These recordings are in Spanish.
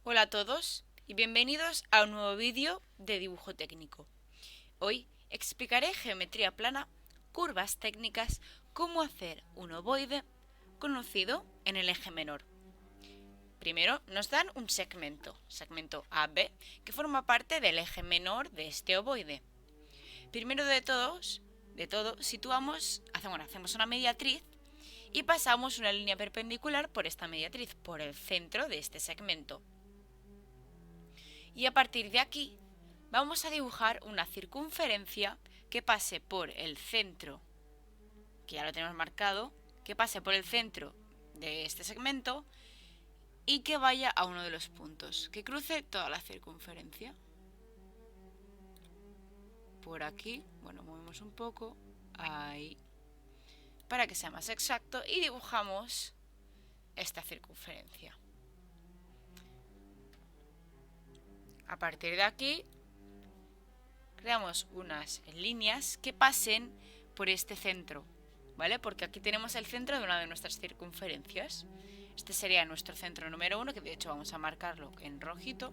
Hola a todos y bienvenidos a un nuevo vídeo de dibujo técnico. Hoy explicaré geometría plana, curvas técnicas, cómo hacer un ovoide conocido en el eje menor. Primero nos dan un segmento AB, que forma parte del eje menor de este ovoide. Primero de todo, hacemos una mediatriz y pasamos una línea perpendicular por esta mediatriz, por el centro de este segmento. Y a partir de aquí vamos a dibujar una circunferencia que pase por el centro, que ya lo tenemos marcado, que pase por el centro de este segmento y que vaya a uno de los puntos, que cruce toda la circunferencia. Por aquí, bueno, movemos un poco, ahí, para que sea más exacto, y dibujamos esta circunferencia. A partir de aquí creamos unas líneas que pasen por este centro, ¿vale? Porque aquí tenemos el centro de una de nuestras circunferencias. Este sería nuestro centro número 1, que de hecho vamos a marcarlo en rojito.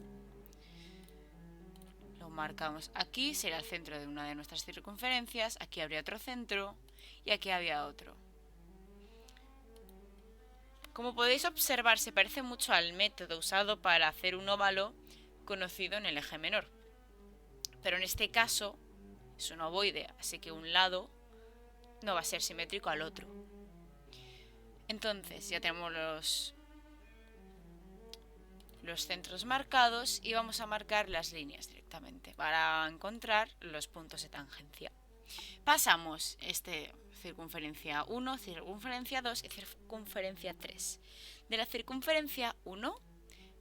Lo marcamos aquí, será el centro de una de nuestras circunferencias. Aquí habría otro centro y aquí había otro. Como podéis observar, se parece mucho al método usado para hacer un óvalo conocido en el eje menor. Pero en este caso es un ovoide, así que un lado no va a ser simétrico al otro. Entonces ya tenemos los centros marcados y vamos a marcar las líneas directamente para encontrar los puntos de tangencia. Pasamos circunferencia 1, circunferencia 2 y circunferencia 3. De la circunferencia 1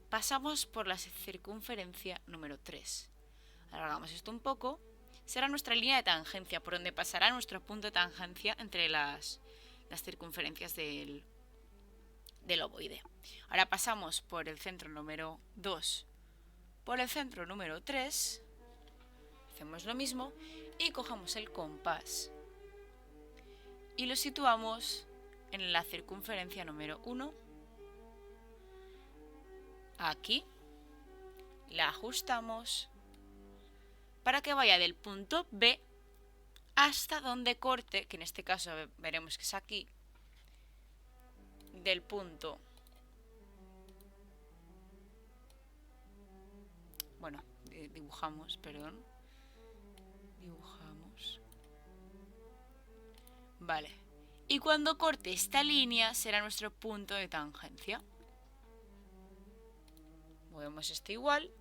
pasamos por la circunferencia número 3. Alargamos esto un poco. Será nuestra línea de tangencia, por donde pasará nuestro punto de tangencia entre las circunferencias del ovoide. Ahora pasamos por el centro número 2, por el centro número 3, hacemos lo mismo y cogemos el compás y lo situamos en la circunferencia número 1, aquí, la ajustamos para que vaya del punto B hasta donde corte, que en este caso veremos que es aquí, del punto, bueno, dibujamos, vale, y cuando corte esta línea será nuestro punto de tangencia. Movemos este igual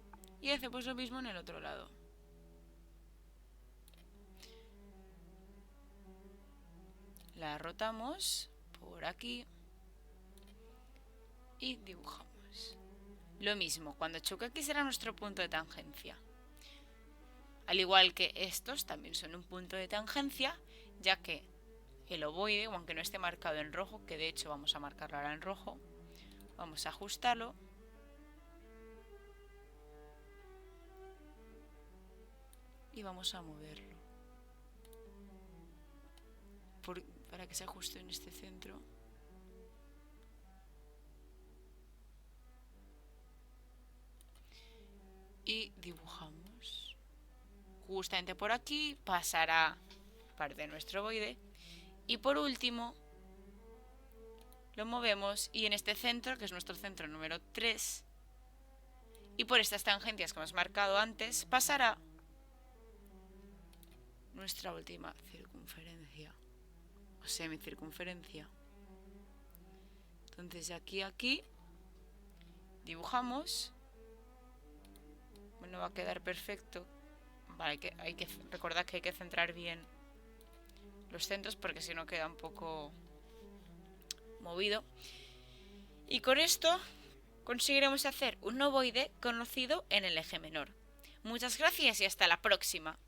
y hacemos lo mismo en el otro lado. La rotamos por aquí y dibujamos. Lo mismo, cuando choque aquí será nuestro punto de tangencia. Al igual que estos también son un punto de tangencia, ya que el ovoide, aunque no esté marcado en rojo, que de hecho vamos a marcarlo ahora en rojo, vamos a ajustarlo y vamos a moverlo para que se ajuste en este centro. Y dibujamos. Justamente por aquí pasará parte de nuestro ovoide. Y por último, lo movemos y en este centro, que es nuestro centro número 3, y por estas tangencias que hemos marcado antes, pasará nuestra última circunferencia o semicircunferencia. Entonces de aquí a aquí dibujamos. Bueno, va a quedar perfecto. Vale, hay que recordar que hay que centrar bien los centros porque si no queda un poco movido. Y con esto conseguiremos hacer un ovoide conocido en el eje menor. Muchas gracias y hasta la próxima.